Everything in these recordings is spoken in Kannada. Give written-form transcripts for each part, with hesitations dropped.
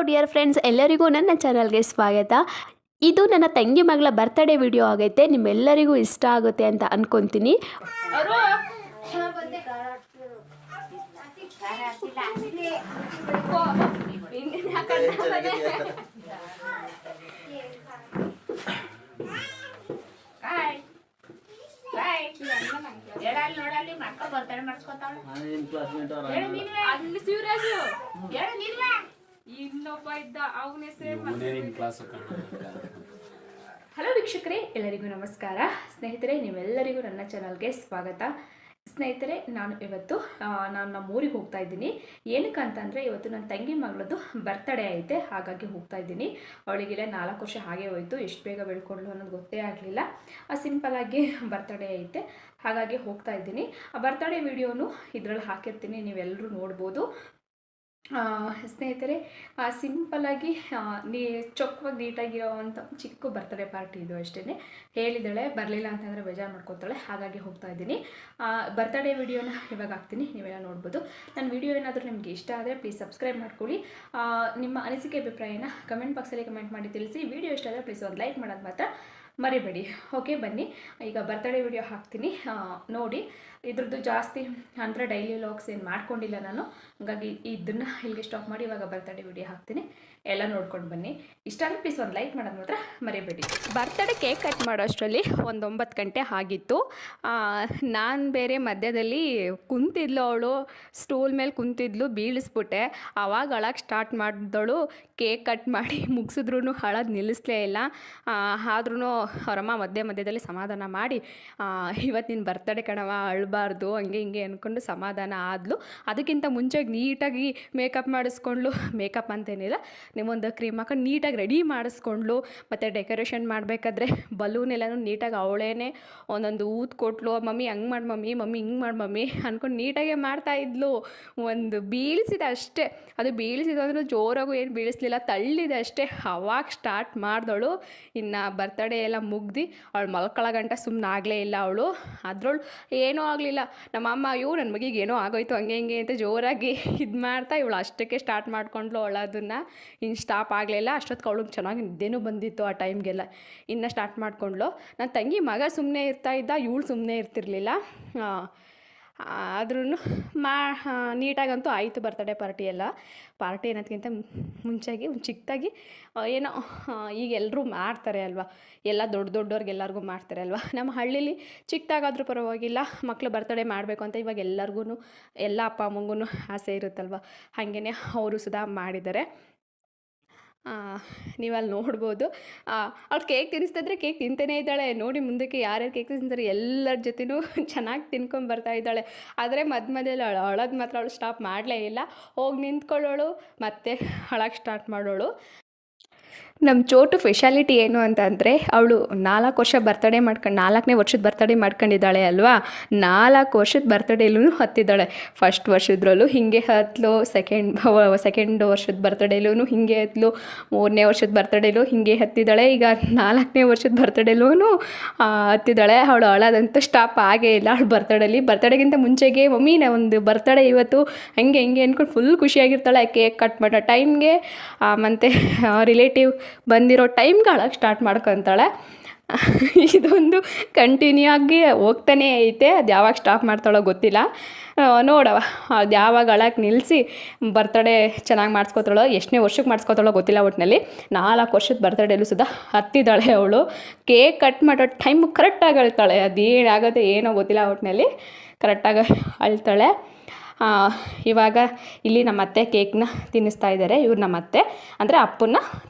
ಡಿಯರ್ ಫ್ರೆಂಡ್ಸ್, ಎಲ್ಲರಿಗೂ ನನ್ನ ಚಾನಲ್ಗೆ ಸ್ವಾಗತ. ಇದು ನನ್ನ ತಂಗಿ ಮಗಳ ಬರ್ತ್ಡೇ ವಿಡಿಯೋ ಆಗೈತೆ. ನಿಮ್ಮೆಲ್ಲರಿಗೂ ಇಷ್ಟ ಆಗುತ್ತೆ ಅಂತ ಅನ್ಕೊಂತೀನಿ. ಹಲೋ ವೀಕ್ಷಕರೇ, ಎಲ್ಲರಿಗೂ ನಮಸ್ಕಾರ. ಸ್ನೇಹಿತರೆ, ನೀವೆಲ್ಲರಿಗೂ ನನ್ನ ಚಾನಲ್ಗೆ ಸ್ವಾಗತ. ಸ್ನೇಹಿತರೆ, ನಾನು ನಮ್ಮ ಊರಿಗೆ ಹೋಗ್ತಾ ಇದ್ದೀನಿ. ಏನಕ್ಕೆ ಅಂತಂದರೆ, ಇವತ್ತು ನನ್ನ ತಂಗಿ ಮಗಳದ್ದು ಬರ್ತ್ಡೇ ಐತೆ, ಹಾಗಾಗಿ ಹೋಗ್ತಾ ಇದ್ದೀನಿ. ಅವಳಿಗೆಲ್ಲ 4 ವರ್ಷ ಹಾಗೆ ಹೋಯಿತು. ಎಷ್ಟು ಬೇಗ ಬೆಳ್ಕೊಂಡ್ಲು ಅನ್ನೋದು ಗೊತ್ತೇ ಆಗಲಿಲ್ಲ. ಸಿಂಪಲ್ಲಾಗಿ ಬರ್ತ್ಡೇ ಐತೆ, ಹಾಗಾಗಿ ಹೋಗ್ತಾ ಇದ್ದೀನಿ. ಆ ಬರ್ತ್ಡೇ ವಿಡಿಯೋನು ಇದರಲ್ಲಿ ಹಾಕಿರ್ತೀನಿ, ನೀವೆಲ್ಲರೂ ನೋಡ್ಬೋದು. ಸ್ನೇಹಿತರೆ, ಸಿಂಪಲ್ಲಾಗಿ ಚೊಕ್ಕವಾಗಿ ನೀಟಾಗಿರೋವಂಥ ಚಿಕ್ಕ ಬರ್ತ್ಡೇ ಪಾರ್ಟಿ ಇದು ಅಷ್ಟೇ. ಹೇಳಿದ್ದಾಳೆ, ಬರಲಿಲ್ಲ ಅಂತಂದರೆ ಬೇಜಾರು ಮಾಡ್ಕೊತಾಳೆ, ಹಾಗಾಗಿ ಹೋಗ್ತಾ ಇದ್ದೀನಿ. ಬರ್ತ್ಡೇ ವಿಡಿಯೋನ ಇವಾಗ ಹಾಕ್ತೀನಿ, ನೀವೆಲ್ಲ ನೋಡ್ಬೋದು. ನನ್ನ ವಿಡಿಯೋ ಏನಾದರೂ ನಿಮಗೆ ಇಷ್ಟ ಆದರೆ ಪ್ಲೀಸ್ ಸಬ್ಸ್ಕ್ರೈಬ್ ಮಾಡ್ಕೊಳ್ಳಿ. ನಿಮ್ಮ ಅನಿಸಿಕೆ ಅಭಿಪ್ರಾಯನ ಕಮೆಂಟ್ ಬಾಕ್ಸಲ್ಲಿ ಕಮೆಂಟ್ ಮಾಡಿ ತಿಳಿಸಿ. ವಿಡಿಯೋ ಇಷ್ಟ ಆದರೆ ಪ್ಲೀಸ್ ಒಂದು ಲೈಕ್ ಮಾಡೋದು ಮಾತ್ರ ಮರಿಬೇಡಿ. ಓಕೆ, ಬನ್ನಿ ಈಗ ಬರ್ತ್ಡೇ ವಿಡಿಯೋ ಹಾಕ್ತೀನಿ, ನೋಡಿ. ಇದ್ರದ್ದು ಜಾಸ್ತಿ ಅಂದರೆ ಡೈಲಿ ವ್ಲಾಗ್ಸ್ ಏನು ಮಾಡ್ಕೊಂಡಿಲ್ಲ ನಾನು, ಹಾಗಾಗಿ ಇದನ್ನು ಇಲ್ಲಿಗೆ ಸ್ಟಾಪ್ ಮಾಡಿ ಇವಾಗ ಬರ್ತ್ಡೇ ವಿಡಿಯೋ ಹಾಕ್ತೀನಿ. ಎಲ್ಲ ನೋಡ್ಕೊಂಡು ಬನ್ನಿ. ಇಷ್ಟ ಆದರೆ ಪ್ಲೀಸ್ ಒಂದು ಲೈಕ್ ಮಾಡೋದು ಮಾತ್ರ ಮರಿಬೇಡಿ. ಬರ್ತ್ಡೇ ಕೇಕ್ ಕಟ್ ಮಾಡೋ ಅಷ್ಟರಲ್ಲಿ 9 ಗಂಟೆ ಆಗಿತ್ತು. ನಾನು ಬೇರೆ ಮಧ್ಯದಲ್ಲಿ ಕುಂತಿದ್ಲು, ಅವಳು ಸ್ಟೂಲ್ ಮೇಲೆ ಕುಂತಿದ್ಲು, ಬೀಳಿಸ್ಬಿಟ್ಟೆ. ಆವಾಗ ಅಳಕ್ಕೆ ಸ್ಟಾರ್ಟ್ ಮಾಡಿದಳು. ಕೇಕ್ ಕಟ್ ಮಾಡಿ ಮುಗಿಸಿದ್ರೂ ಅಳೋದು ನಿಲ್ಲಿಸಲೇ ಇಲ್ಲ. ಆದ್ರೂ ಅವರಮ್ಮ ಮಧ್ಯದಲ್ಲಿ ಸಮಾಧಾನ ಮಾಡಿ, ಇವತ್ತು ನಿನ್ನ ಬರ್ತ್ಡೇ ಕಣವ, ಅಳಬಾರ್ದು, ಹಂಗೆ ಹಿಂಗೆ ಅಂದ್ಕೊಂಡು ಸಮಾಧಾನ ಆದಳು. ಅದಕ್ಕಿಂತ ಮುಂಚೆ ನೀಟಾಗಿ ಮೇಕಪ್ ಮಾಡಿಸ್ಕೊಂಡ್ಲು. ಮೇಕಪ್ ಅಂತೇನಿಲ್ಲ, ನಿಮ್ಮೊಂದು ಕ್ರೀಮ್ ಹಾಕೊಂಡು ನೀಟಾಗಿ ರೆಡಿ ಮಾಡಿಸ್ಕೊಂಡ್ಲು. ಮತ್ತು ಡೆಕೋರೇಷನ್ ಮಾಡಬೇಕಾದ್ರೆ ಬಲೂನ್ ಎಲ್ಲನೂ ನೀಟಾಗಿ ಅವಳೇನೆ ಒಂದೊಂದು ಊದು ಕೊಟ್ಲು. ಮಮ್ಮಿ ಹಂಗೆ ಮಾಡಿ ಮಮ್ಮಿ, ಮಮ್ಮಿ ಹಿಂಗೆ ಮಾಡಿ ಮಮ್ಮಿ ಅಂದ್ಕೊಂಡು ನೀಟಾಗೆ ಮಾಡ್ತಾಯಿದ್ಲು. ಒಂದು ಬೀಳಿಸಿದೆ ಅಷ್ಟೇ, ಅದು ಬೀಳಿಸಿದ ಅಂದ್ರೆ ಜೋರಾಗೂ ಏನು ಬೀಳಿಸ್ಲಿಲ್ಲ, ತಳ್ಳಿದೆ ಅಷ್ಟೇ. ಅವಾಗ ಸ್ಟಾರ್ಟ್ ಮಾಡಿದವಳು. ಇನ್ನು ಬರ್ತ್ಡೇ ಎಲ್ಲ ಮುಗ್ದು ಅವಳು ಮಲ್ಕೊಳ್ಳೋ ಗಂಟ ಸುಮ್ಮನೆ ಆಗಲೇ ಇಲ್ಲ ಅವಳು. ಅದ್ರೊಳು ಏನೂ ಆಗಲಿಲ್ಲ. ನಮ್ಮಮ್ಮ ಅಯ್ಯೋ ನನ್ನ ಮಗಿಗೆ ಏನೋ ಆಗೋಯ್ತು ಹಂಗೆ ಹಿಂಗೆ ಅಂತ ಜೋರಾಗಿ ಇದು ಮಾಡ್ತಾ ಇವಳು ಅಷ್ಟಕ್ಕೆ ಸ್ಟಾರ್ಟ್ ಮಾಡ್ಕೊಂಡ್ಲು ಅವಳದನ್ನು. ಇನ್ನು ಸ್ಟಾಪ್ ಆಗಲಿಲ್ಲ. ಅಷ್ಟೊತ್ತಿಗೆ ಅವಳಿಗೆ ಚೆನ್ನಾಗಿ ನಿದ್ದೆನೂ ಬಂದಿತ್ತು ಆ ಟೈಮ್ಗೆಲ್ಲ. ಇನ್ನು ಸ್ಟಾರ್ಟ್ ಮಾಡ್ಕೊಂಡ್ಲು. ನನ್ನ ತಂಗಿ ಮಗ ಸುಮ್ಮನೆ ಇರ್ತಾಯಿದ್ದ, ಇವಳು ಸುಮ್ಮನೆ ಇರ್ತಿರ್ಲಿಲ್ಲ. ಆದ್ರೂ ನೀಟಾಗಂತೂ ಆಯಿತು ಬರ್ತ್ಡೇ ಪಾರ್ಟಿ ಎಲ್ಲ. ಪಾರ್ಟಿ ಅನ್ನೋದಕ್ಕಿಂತ ಮುಂಚೆಗೆ ಒಂದು ಚಿಕ್ಕದಾಗಿ ಏನೋ ಈಗ ಎಲ್ಲರೂ ಮಾಡ್ತಾರೆ ಅಲ್ವಾ, ಎಲ್ಲ ದೊಡ್ಡವ್ರಿಗೆಲ್ಲರಿಗೂ ಮಾಡ್ತಾರೆ ಅಲ್ವಾ. ನಮ್ಮ ಹಳ್ಳೀಲಿ ಚಿಕ್ಕದಾಗಾದ್ರೂ ಪರವಾಗಿಲ್ಲ, ಮಕ್ಕಳು ಬರ್ತ್ಡೇ ಮಾಡಬೇಕು ಅಂತ ಇವಾಗ ಎಲ್ಲರಿಗೂ, ಎಲ್ಲ ಅಪ್ಪ ಅಮ್ಮಂಗೂ ಆಸೆ ಇರುತ್ತಲ್ವ. ಹಾಗೇ ಅವರು ಸುಧಾ ಮಾಡಿದ್ದಾರೆ. ನೀವಲ್ಲಿ ನೋಡ್ಬೋದು. ಅವ್ಳು ಕೇಕ್ ತಿನ್ನಿಸ್ತಿದ್ರೆ ಕೇಕ್ ತಿಂತಾನೇ ಇದ್ದಾಳೆ. ನೋಡಿ ಮುಂದಕ್ಕೆ ಯಾರ್ಯಾರು ಕೇಕ್ ತಿನ್ನಿಸ್ತಾರೆ ಎಲ್ಲರ ಜೊತೆನೂ ಚೆನ್ನಾಗಿ ತಿನ್ಕೊಂಡು ಬರ್ತಾ ಇದ್ದಾಳೆ. ಆದರೆ ಮಧ್ಯದಲ್ಲಿ ಅಳೋದು ಮಾತ್ರ ಅವಳು ಸ್ಟಾಪ್ ಮಾಡಲೇ ಇಲ್ಲ. ಹೋಗಿ ನಿಂತ್ಕೊಳ್ಳೋಳು, ಮತ್ತೆ ಅಳಕ್ಕೆ ಸ್ಟಾರ್ಟ್ ಮಾಡೋಳು. ನಮ್ಮ ಚೋಟು ಸ್ಪೆಷಾಲಿಟಿ ಏನು ಅಂತಂದರೆ, ಅವಳು 4 ವರ್ಷ ಬರ್ತ್ಡೇ 4ನೇ ವರ್ಷದ ಬರ್ತ್ಡೇ ಮಾಡ್ಕೊಂಡಿದ್ದಾಳೆ ಅಲ್ವಾ. 4 ವರ್ಷದ ಬರ್ತ್ಡೇಲೂ ಹತ್ತಿದ್ದಾಳೆ. ಫಸ್ಟ್ ವರ್ಷದ್ರಲ್ಲೂ ಹೀಗೆ ಹತ್ತಲು, ಸೆಕೆಂಡ್ ವರ್ಷದ ಬರ್ತ್ಡೇಲೂ ಹೀಗೆ ಹತ್ತಲು, 3ನೇ ವರ್ಷದ ಬರ್ತ್ಡೇಲೂ ಹೀಗೆ ಹತ್ತಿದ್ದಾಳೆ. ಈಗ 4ನೇ ವರ್ಷದ ಬರ್ತ್ಡೇಲೂ ಹತ್ತಿದ್ದಾಳೆ. ಅವಳು ಅಳೋದಂತೂ ಸ್ಟಾಪ್ ಆಗೇ ಇಲ್ಲ. ಅವಳು ಬರ್ತ್ಡೇಗಿಂತ ಮುಂಚೆಗೆ ಮಮ್ಮಿ ನಾ ಒಂದು ಬರ್ತ್ಡೇ ಇವತ್ತು ಹಂಗೆ ಹಿಂಗೆ ಅಂದ್ಕೊಂಡು ಫುಲ್ ಖುಷಿಯಾಗಿರ್ತಾಳೆ. ಕೇಕ್ ಕಟ್ ಮಾಡೋ ಟೈಮ್ಗೆ ಮತ್ತು ರಿಲೇಟಿವ್ ಬಂದಿರೋ ಟೈಮ್ಗೆ ಅಳಕ್ಕೆ ಸ್ಟಾರ್ಟ್ ಮಾಡ್ಕೊತಾಳೆ. ಇದೊಂದು ಕಂಟಿನ್ಯೂ ಆಗಿ ಹೋಗ್ತಾನೇ ಐತೆ. ಅದು ಯಾವಾಗ ಸ್ಟಾಪ್ ಮಾಡ್ತಾಳೋ ಗೊತ್ತಿಲ್ಲ. ನೋಡವ ಅದು ಯಾವಾಗ ಅಳಕ್ಕೆ ನಿಲ್ಲಿಸಿ ಬರ್ತ್ಡೇ ಚೆನ್ನಾಗಿ ಮಾಡಿಸ್ಕೊತಾಳೋ, ಎಷ್ಟನೇ ವರ್ಷಕ್ಕೆ ಮಾಡಿಸ್ಕೊತಾಳೋ ಗೊತ್ತಿಲ್ಲ. ಒಟ್ಟಿನಲ್ಲಿ 4 ವರ್ಷದ ಬರ್ತ್ಡೇಲೂ ಸುಧಾ ಹತ್ತಿದ್ದಾಳೆ ಅವಳು. ಕೇಕ್ ಕಟ್ ಮಾಡೋ ಟೈಮ್ ಕರೆಕ್ಟಾಗಿ ಅಳ್ತಾಳೆ. ಅದೇನಾಗುತ್ತೆ ಏನೋ ಗೊತ್ತಿಲ್ಲ, ಒಟ್ಟಿನಲ್ಲಿ ಕರೆಕ್ಟಾಗಿ ಅಳ್ತಾಳೆ. ಇವಾಗ ಇಲ್ಲಿ ನಮ್ಮ ಅತ್ತೆ ಕೇಕ್ನ ತಿನ್ನಿಸ್ತಾ ಇದ್ದಾರೆ. ಇವ್ರು ನಮ್ಮ ಅತ್ತೆ ಅಂದರೆ ಅಪ್ಪನ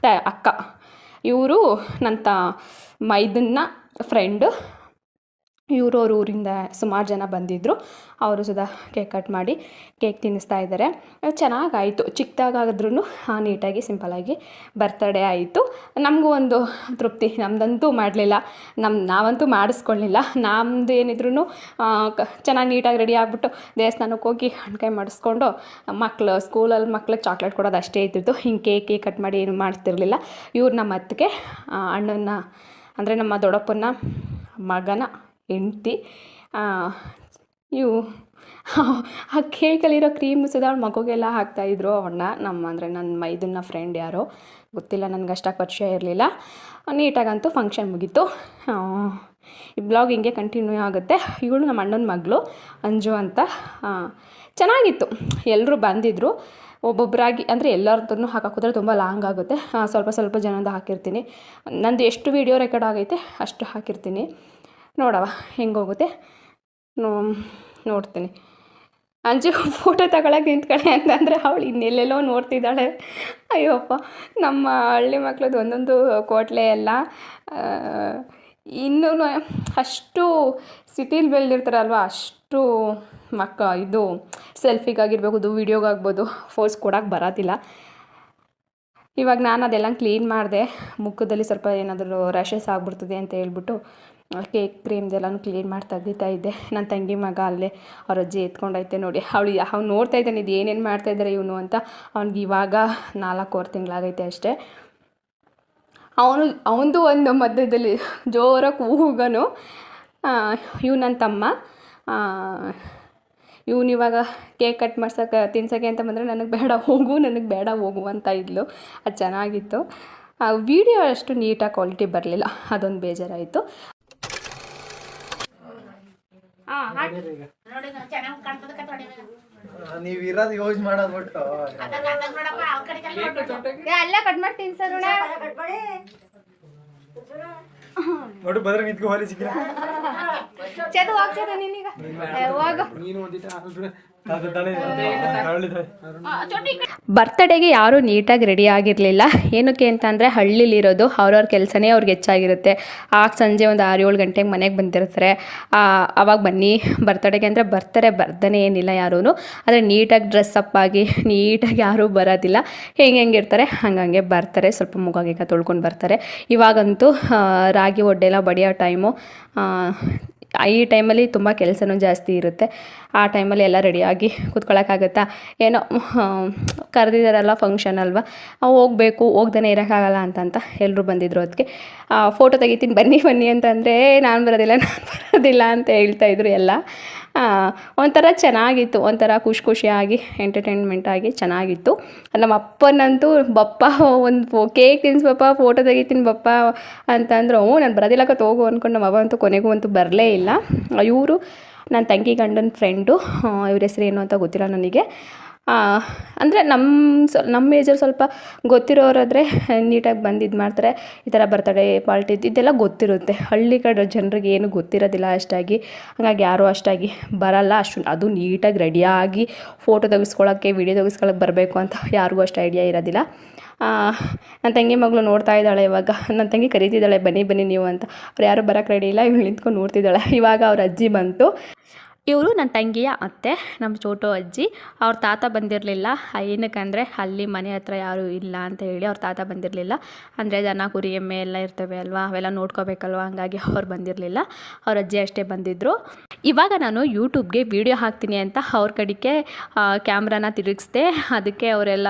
ಅಕ್ಕ. ಇವರು ನನ್ನ ಮೈದನ್ನ ಫ್ರೆಂಡು. ಇವರು ಅವ್ರ ಊರಿಂದ ಸುಮಾರು ಜನ ಬಂದಿದ್ದರು. ಅವರು ಸುಧಾ ಕೇಕ್ ಕಟ್ ಮಾಡಿ ಕೇಕ್ ತಿನ್ನಿಸ್ತಾ ಇದ್ದಾರೆ. ಚೆನ್ನಾಗಾಯಿತು, ಚಿಕ್ಕದಾಗಾದ್ರೂ ನೀಟಾಗಿ ಸಿಂಪಲಾಗಿ ಬರ್ತ್ಡೇ ಆಯಿತು. ನಮಗೂ ಒಂದು ತೃಪ್ತಿ. ನಮ್ಮದಂತೂ ಮಾಡಲಿಲ್ಲ, ನಾವಂತೂ ಮಾಡಿಸ್ಕೊಳ್ಳಿಲ್ಲ. ನಮ್ಮದು ಏನಿದ್ರು ಚೆನ್ನಾಗಿ ನೀಟಾಗಿ ರೆಡಿ ಆಗಿಬಿಟ್ಟು ದೇವಸ್ಥಾನಕ್ಕೆ ಹೋಗಿ ಹಣ್ಕಾಯಿ ಮಾಡಿಸ್ಕೊಂಡು ಸ್ಕೂಲಲ್ಲಿ ಮಕ್ಳಿಗೆ ಚಾಕ್ಲೇಟ್ ಕೊಡೋದು ಅಷ್ಟೇ ಇದ್ದಿತ್ತು. ಹಿಂಗೆ ಕೇಕ್ ಕಟ್ ಮಾಡಿ ಏನು ಮಾಡ್ತಿರ್ಲಿಲ್ಲ. ಇವ್ರು ನಮ್ಮ ಅತ್ತಿಗೆ ಅಣ್ಣನ ಅಂದರೆ ನಮ್ಮ ದೊಡ್ಡಪ್ಪನ ಮಗನ ಹೆಂಡ್ತಿ. ಇವು ಆ ಕೇಕಲ್ಲಿರೋ ಕ್ರೀಮ್ ಸುಧಾ ಅವಳ ಮಗುಗೆಲ್ಲ ಹಾಕ್ತಾಯಿದ್ರು ಅಣ್ಣ ಅಂದರೆ ನನ್ನ ಮೈದನ್ನ ಫ್ರೆಂಡ್ ಯಾರೋ ಗೊತ್ತಿಲ್ಲ, ನನಗೆ ಅಷ್ಟಾಗಿ ಪರಿಚಯ ಇರಲಿಲ್ಲ. ನೀಟಾಗಂತೂ ಫಂಕ್ಷನ್ ಮುಗೀತು. ಈ ಬ್ಲಾಗ್ ಹಿಂಗೆ ಕಂಟಿನ್ಯೂ ಆಗುತ್ತೆ. ಇವಳು ನಮ್ಮ ಅಣ್ಣನ ಮಗಳು ಅಂಜು ಅಂತ. ಚೆನ್ನಾಗಿತ್ತು, ಎಲ್ಲರೂ ಬಂದಿದ್ದರು. ಒಬ್ಬೊಬ್ಬರಾಗಿ ಅಂದರೆ ಎಲ್ಲರದ್ದು ಹಾಕೋದ್ರೆ ತುಂಬ ಲಾಂಗ್ ಆಗುತ್ತೆ. ಸ್ವಲ್ಪ ಸ್ವಲ್ಪ ಜನದ ಹಾಕಿರ್ತೀನಿ. ನಂದು ಎಷ್ಟು ವೀಡಿಯೋ ರೆಕಾರ್ಡ್ ಆಗೈತೆ ಅಷ್ಟು ಹಾಕಿರ್ತೀನಿ. ನೋಡವ ಹೆಂಗೋಗುತ್ತೆ ನೋಡ್ತೀನಿ. ಅಂಜು ಫೋಟೋ ತಗೊಳಕ್ಕೆ ನಿಂತ್ಕೊಳ್ಳಿ ಅಂತಂದರೆ ಅವಳು ಇನ್ನೆಲ್ಲೆಲ್ಲೋ ನೋಡ್ತಿದ್ದಾಳೆ. ಅಯ್ಯಪ್ಪ, ನಮ್ಮ ಹಳ್ಳಿ ಮಕ್ಳದ್ದು ಒಂದೊಂದು ಕೋಟ್ಲೆ ಎಲ್ಲ ಇನ್ನೂ ಅಷ್ಟು ಸಿಟೀಲಿ ಬೆಳೆದಿರ್ತಾರಲ್ವ, ಅಷ್ಟು ಇದು ಸೆಲ್ಫಿಗಾಗಿರ್ಬೋದು ವೀಡಿಯೋಗಾಗ್ಬೋದು ಫೋಸ್ ಕೊಡೋಕ್ಕೆ ಬರೋದಿಲ್ಲ. ಇವಾಗ ನಾನು ಅದೆಲ್ಲ ಕ್ಲೀನ್ ಮಾಡಿದೆ. ಮುಖದಲ್ಲಿ ಸ್ವಲ್ಪ ಏನಾದರೂ ರ್ಯಾಷಸ್ ಆಗ್ಬಿಡ್ತದೆ ಅಂತ ಹೇಳ್ಬಿಟ್ಟು ಕೇಕ್ ಕ್ರೀಮ್ದೆಲ್ಲನೂ ಕ್ಲೀನ್ ಮಾಡಿ ತೆಗಿತಾ ಇದ್ದೆ. ನನ್ನ ತಂಗಿ ಮಗ ಅಲ್ಲೇ ಅವ್ರ ಅಜ್ಜಿ ಎತ್ಕೊಂಡೈತೆ ನೋಡಿ. ಅವ್ನು ನೋಡ್ತಾ ಇದ್ದಾನೆ ಇದು ಏನೇನು ಮಾಡ್ತಾಯಿದ್ದಾರೆ ಇವನು ಅಂತ. ಅವ್ನಿಗೆ ಇವಾಗ 4 ತಿಂಗಳಾಗೈತೆ ಅಷ್ಟೇ. ಅವನದು ಒಂದು ಮಧ್ಯದಲ್ಲಿ ಜೋರಾಗಿ ಕೂಗನು. ಇವ್ ನನ್ನ ತಮ್ಮ. ಇವನಿವಾಗ ಕೇಕ್ ಕಟ್ ಮಾಡ್ಸೋಕೆ ತಿನ್ಸೋಕ್ಕೆ ಅಂತ ಬಂದರೆ ನನಗೆ ಬೇಡ ಹೋಗು ಅಂತ ಇದ್ಲು. ಅದು ಚೆನ್ನಾಗಿತ್ತು. ವಿಡಿಯೋ ಅಷ್ಟು ನೀಟಾಗಿ ಕ್ವಾಲಿಟಿ ಬರಲಿಲ್ಲ, ಅದೊಂದು ಬೇಜಾರಾಯಿತು. ನೀವು ಇರೋದು ಯೂಸ್ ಮಾಡೋದು ಬಿಟ್ಟು ಅಲ್ಲೇ ಕಟ್ ಮಾಡ್ತೀನಿ ಸರ್. ನೋಡು ಬದ್ರ ನಿಂತ್ಕೊ ಹೋಲಿ ಸಿಕ್ಕಿಲ್ಲ ಚೇತು ಹೋಗ್ತೇನೆ ನೀನೀಗ ಹೋಗು. ನೀನು ಒಂದಿಟ ಬರ್ತಡೇಗೆ ಯಾರೂ ನೀಟಾಗಿ ರೆಡಿ ಆಗಿರಲಿಲ್ಲ. ಏನಕ್ಕೆ ಅಂತಂದರೆ ಹಳ್ಳಿಲಿರೋದು ಅವ್ರವ್ರ ಕೆಲಸನೇ ಅವ್ರಿಗೆ ಹೆಚ್ಚಾಗಿರುತ್ತೆ. ಆಗ ಸಂಜೆ ಒಂದು 6-7 ಗಂಟೆಗೆ ಮನೆಗೆ ಬಂದಿರ್ತಾರೆ. ಆವಾಗ ಬನ್ನಿ ಬರ್ತಡೇಗೆ ಅಂದರೆ ಬರ್ತಾನೆ ಏನಿಲ್ಲ ಯಾರೂ. ಆದರೆ ನೀಟಾಗಿ ಡ್ರೆಸ್ಅಪ್ ಆಗಿ ನೀಟಾಗಿ ಯಾರೂ ಬರೋದಿಲ್ಲ. ಹೆಂಗಿರ್ತಾರೆ ಹಂಗೆ ಬರ್ತಾರೆ. ಸ್ವಲ್ಪ ಮುಖ ತೊಳ್ಕೊಂಡು ಬರ್ತಾರೆ. ಇವಾಗಂತೂ ರಾಗಿ ಒಡ್ಡೆಲ್ಲ ಬಡಿಯೋ ಟೈಮು. ಈ ಟೈಮಲ್ಲಿ ತುಂಬ ಕೆಲಸನೂ ಜಾಸ್ತಿ ಇರುತ್ತೆ. ಆ ಟೈಮಲ್ಲಿ ಎಲ್ಲ ರೆಡಿಯಾಗಿ ಕೂತ್ಕೊಳ್ಳೋಕ್ಕಾಗತ್ತಾ? ಏನೋ ಕರೆದಿದ್ದಾರಲ್ಲ ಫಂಕ್ಷನ್ ಅಲ್ವಾ, ಹೋಗಬೇಕು, ಹೋಗ್ದೇ ಇರೋಕ್ಕಾಗಲ್ಲ ಅಂತಂತ ಎಲ್ಲರೂ ಬಂದಿದ್ದರು. ಅದಕ್ಕೆ ಫೋಟೋ ತೆಗಿತೀನಿ ಬನ್ನಿ ಅಂತಂದರೆ ನಾನು ಬರೋದಿಲ್ಲ ಅಂತ ಹೇಳ್ತಾಯಿದ್ರು ಎಲ್ಲ. ಒಂಥರ ಚೆನ್ನಾಗಿತ್ತು, ಒಂಥರ ಖುಷಿಯಾಗಿ ಎಂಟರ್ಟೈನ್ಮೆಂಟ್ ಆಗಿ ಚೆನ್ನಾಗಿತ್ತು. ನಮ್ಮ ಅಪ್ಪನಂತೂ ಬಪ್ಪ ಒಂದು ಕೇಕ್ ತಿನ್ನಿಸ್ಬಪ್ಪ, ಫೋಟೋ ತೆಗಿತೀನಿ ಬಪ್ಪ ಅಂತಂದ್ರು. ನಾನು ಬರೋದಿಲ್ಲಕ್ಕ ಹೋಗು ಅಂದ್ಕೊಂಡು ನಮ್ಮ ಅಪ್ಪ ಅಂತೂ ಕೊನೆಗೂ ಅಂತೂ ಬರಲೇ ಇಲ್ಲ. ಇವರು ನನ್ನ ತಂಗಿ ಗಂಡನ ಫ್ರೆಂಡು, ಇವ್ರ ಹೆಸರು ಏನು ಅಂತ ಗೊತ್ತಿಲ್ಲ ನನಗೆ. ಅಂದರೆ ನಮ್ಮ ಏಜಲ್ಲಿ ಸ್ವಲ್ಪ ಗೊತ್ತಿರೋರಾದರೆ ನೀಟಾಗಿ ಬಂದು ಇದು ಮಾಡ್ತಾರೆ. ಈ ಥರ ಬರ್ತಡೇ ಪಾರ್ಟಿ ಇದೆಲ್ಲ ಗೊತ್ತಿರುತ್ತೆ. ಹಳ್ಳಿ ಕಡೆ ಜನರಿಗೆ ಏನು ಗೊತ್ತಿರೋದಿಲ್ಲ ಅಷ್ಟಾಗಿ. ಹಾಗಾಗಿ ಯಾರೂ ಅಷ್ಟಾಗಿ ಬರಲ್ಲ. ಅದು ನೀಟಾಗಿ ರೆಡಿಯಾಗಿ ಫೋಟೋ ತೆಗೆಸ್ಕೊಳ್ಳೋಕ್ಕೆ ವೀಡಿಯೋ ತೆಗೆಸ್ಕೊಳ್ಳೋಕೆ ಬರಬೇಕು ಅಂತ ಯಾರಿಗೂ ಅಷ್ಟು ಐಡಿಯಾ ಇರೋದಿಲ್ಲ. ನನ್ನ ತಂಗಿ ಮಗಳು ನೋಡ್ತಾ ಇದ್ದಾಳೆ. ಇವಾಗ ನನ್ನ ತಂಗಿ ಕರೀತಿದ್ದಾಳೆ ಬನ್ನಿ ನೀವು ಅಂತ. ಅವ್ರು ಯಾರೂ ಬರೋಕ್ಕೆ ರೆಡಿ ಇಲ್ಲ. ಇವಳು ನಿಂತ್ಕೊಂಡು ನೋಡ್ತಿದ್ದಾಳೆ. ಇವಾಗ ಅವ್ರ ಅಜ್ಜಿ ಬಂತು. ಇವರು ನನ್ನ ತಂಗಿಯ ಅತ್ತೆ, ನಮ್ಮ ಚೋಟು ಅಜ್ಜಿ. ಅವ್ರ ತಾತ ಬಂದಿರಲಿಲ್ಲ. ಏನಕ್ಕಂದರೆ ಅಲ್ಲಿ ಮನೆ ಹತ್ರ ಯಾರೂ ಇಲ್ಲ ಅಂತ ಹೇಳಿ ಅವ್ರ ತಾತ ಬಂದಿರಲಿಲ್ಲ. ಅಂದರೆ ದನ ಕುರಿ ಎಮ್ಮೆ ಎಲ್ಲ ಇರ್ತವೆ ಅಲ್ವಾ, ಅವೆಲ್ಲ ನೋಡ್ಕೋಬೇಕಲ್ವ, ಹಂಗಾಗಿ ಅವ್ರು ಬಂದಿರಲಿಲ್ಲ. ಅವ್ರ ಅಜ್ಜಿ ಅಷ್ಟೇ ಬಂದಿದ್ದರು. ಇವಾಗ ನಾನು ಯೂಟ್ಯೂಬ್ಗೆ ವೀಡಿಯೋ ಹಾಕ್ತೀನಿ ಅಂತ ಅವ್ರ ಕಡೆಗೆ ಕ್ಯಾಮ್ರಾನ ತಿರುಗಿಸ್ದೆ. ಅದಕ್ಕೆ ಅವರೆಲ್ಲ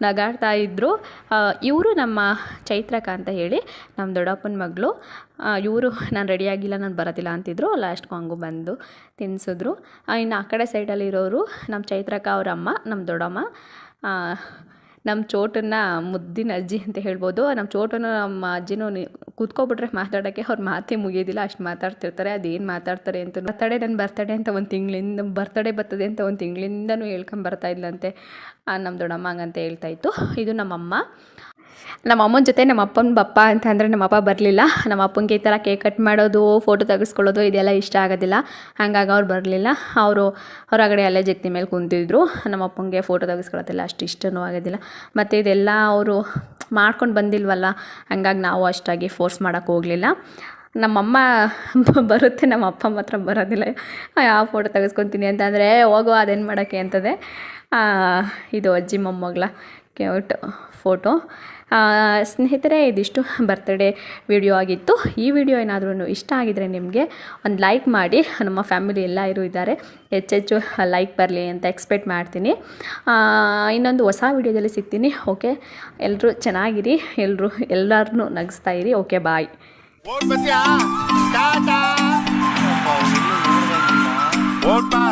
ನಗಾಡ್ತಾ ಇದ್ದರು. ಇವರು ನಮ್ಮ ಚೈತ್ರಕ ಅಂತ ಹೇಳಿ ನಮ್ಮ ದೊಡ್ಡಪ್ಪನ ಮಗಳು. ಇವರು ನಾನು ರೆಡಿಯಾಗಿಲ್ಲ, ನಾನು ಬರೋದಿಲ್ಲ ಅಂತಿದ್ರು. ಲಾಸ್ಟ್ಗೂ ಹಂಗೂ ಬಂದು ತಿನ್ನಿಸಿದ್ರು. ಇನ್ನು ಆ ಕಡೆ ಸೈಡಲ್ಲಿರೋರು ನಮ್ಮ ಚೈತ್ರಕ್ಕ ಅವ್ರ ಅಮ್ಮ, ನಮ್ಮ ದೊಡ್ಡಮ್ಮ. ನಮ್ಮ ಚೋಟನ್ನ ಮುದ್ದಿನ ಅಜ್ಜಿ ಅಂತ ಹೇಳ್ಬೋದು. ನಮ್ಮ ಚೋಟನು ನಮ್ಮ ಅಜ್ಜಿನೂ ಕೂತ್ಕೊಬಿಟ್ರೆ ಮಾತಾಡೋಕ್ಕೆ ಅವ್ರ ಮಾತೇ ಮುಗಿಯೋದಿಲ್ಲ, ಅಷ್ಟು ಮಾತಾಡ್ತಿರ್ತಾರೆ. ಅದೇನು ಮಾತಾಡ್ತಾರೆ ಅಂತ ನನ್ನ ಬರ್ತಡೇ ಅಂತ ಒಂದು ತಿಂಗಳಿಂದ ಬರ್ತಡೇ ಬರ್ತದೆ ಅಂತ ಒಂದು ತಿಂಗಳಿಂದನೂ ಹೇಳ್ಕೊಂಬರ್ತಾ ಇದ್ಲಂತೆ ನಮ್ಮ ದೊಡ್ಡಮ್ಮ. ಹಂಗಂತ ಹೇಳ್ತಾಯಿತ್ತು. ಇದು ನಮ್ಮಮ್ಮ. ನಮ್ಮ ಅಮ್ಮನ ಜೊತೆ ನಮ್ಮ ಅಪ್ಪನ ಬಪ್ಪ ಅಂತ ಅಂದರೆ ನಮ್ಮ ಅಪ್ಪ ಬರಲಿಲ್ಲ. ನಮ್ಮ ಅಪ್ಪನಿಗೆ ಈ ಥರ ಕೇಕ್ ಕಟ್ ಮಾಡೋದು, ಫೋಟೋ ತೆಗೆಸ್ಕೊಳ್ಳೋದು ಇದೆಲ್ಲ ಇಷ್ಟ ಆಗೋದಿಲ್ಲ. ಹಾಗಾಗಿ ಅವ್ರು ಬರಲಿಲ್ಲ. ಅವರು ಹೊರಗಡೆ ಅಲ್ಲೇ ಜಗ್ತಿ ಮೇಲೆ ಕುಂತಿದ್ರು. ನಮ್ಮ ಅಪ್ಪನಿಗೆ ಫೋಟೋ ತೆಗೆಸ್ಕೊಳ್ಳೋದೆಲ್ಲ ಅಷ್ಟು ಇಷ್ಟನೂ ಆಗೋದಿಲ್ಲ. ಮತ್ತು ಇದೆಲ್ಲ ಅವರು ಮಾಡ್ಕೊಂಡು ಬಂದಿಲ್ವಲ್ಲ, ಹಂಗಾಗಿ ನಾವು ಅಷ್ಟಾಗಿ ಫೋರ್ಸ್ ಮಾಡೋಕ್ಕೆ ಹೋಗಲಿಲ್ಲ. ನಮ್ಮಮ್ಮ ಬರುತ್ತೆ, ನಮ್ಮ ಅಪ್ಪ ಮಾತ್ರ ಬರೋದಿಲ್ಲ. ಯಾವ ಫೋಟೋ ತೆಗೆಸ್ಕೊತೀನಿ ಅಂತಂದರೆ ಹೋಗೋ ಅದೇನು ಮಾಡೋಕ್ಕೆ ಅಂತದೆ. ಇದು ಅಜ್ಜಿ ಮೊಮ್ಮಗಳ ಕ್ಯೂಟ್ ಫೋಟೋ. ಸ್ನೇಹಿತರೆ, ಇದಿಷ್ಟು ಬರ್ತ್ಡೇ ವಿಡಿಯೋ ಆಗಿತ್ತು. ಈ ವಿಡಿಯೋ ಏನಾದರೂ ಇಷ್ಟ ಆಗಿದರೆ ನಿಮಗೆ ಒಂದು ಲೈಕ್ ಮಾಡಿ. ನಮ್ಮ ಫ್ಯಾಮಿಲಿ ಎಲ್ಲರೂ ಇದ್ದಾರೆ, ಹೆಚ್ಚೆಚ್ಚು ಲೈಕ್ ಬರಲಿ ಅಂತ ಎಕ್ಸ್ಪೆಕ್ಟ್ ಮಾಡ್ತೀನಿ. ಇನ್ನೊಂದು ಹೊಸ ವಿಡಿಯೋದಲ್ಲಿ ಸಿಗ್ತೀನಿ. ಓಕೆ, ಎಲ್ಲರೂ ಚೆನ್ನಾಗಿರಿ, ಎಲ್ಲರನ್ನೂ ನಗಿಸ್ತಾ ಇರಿ. ಓಕೆ, ಬಾಯ್. ಓಟ್ ಬಾ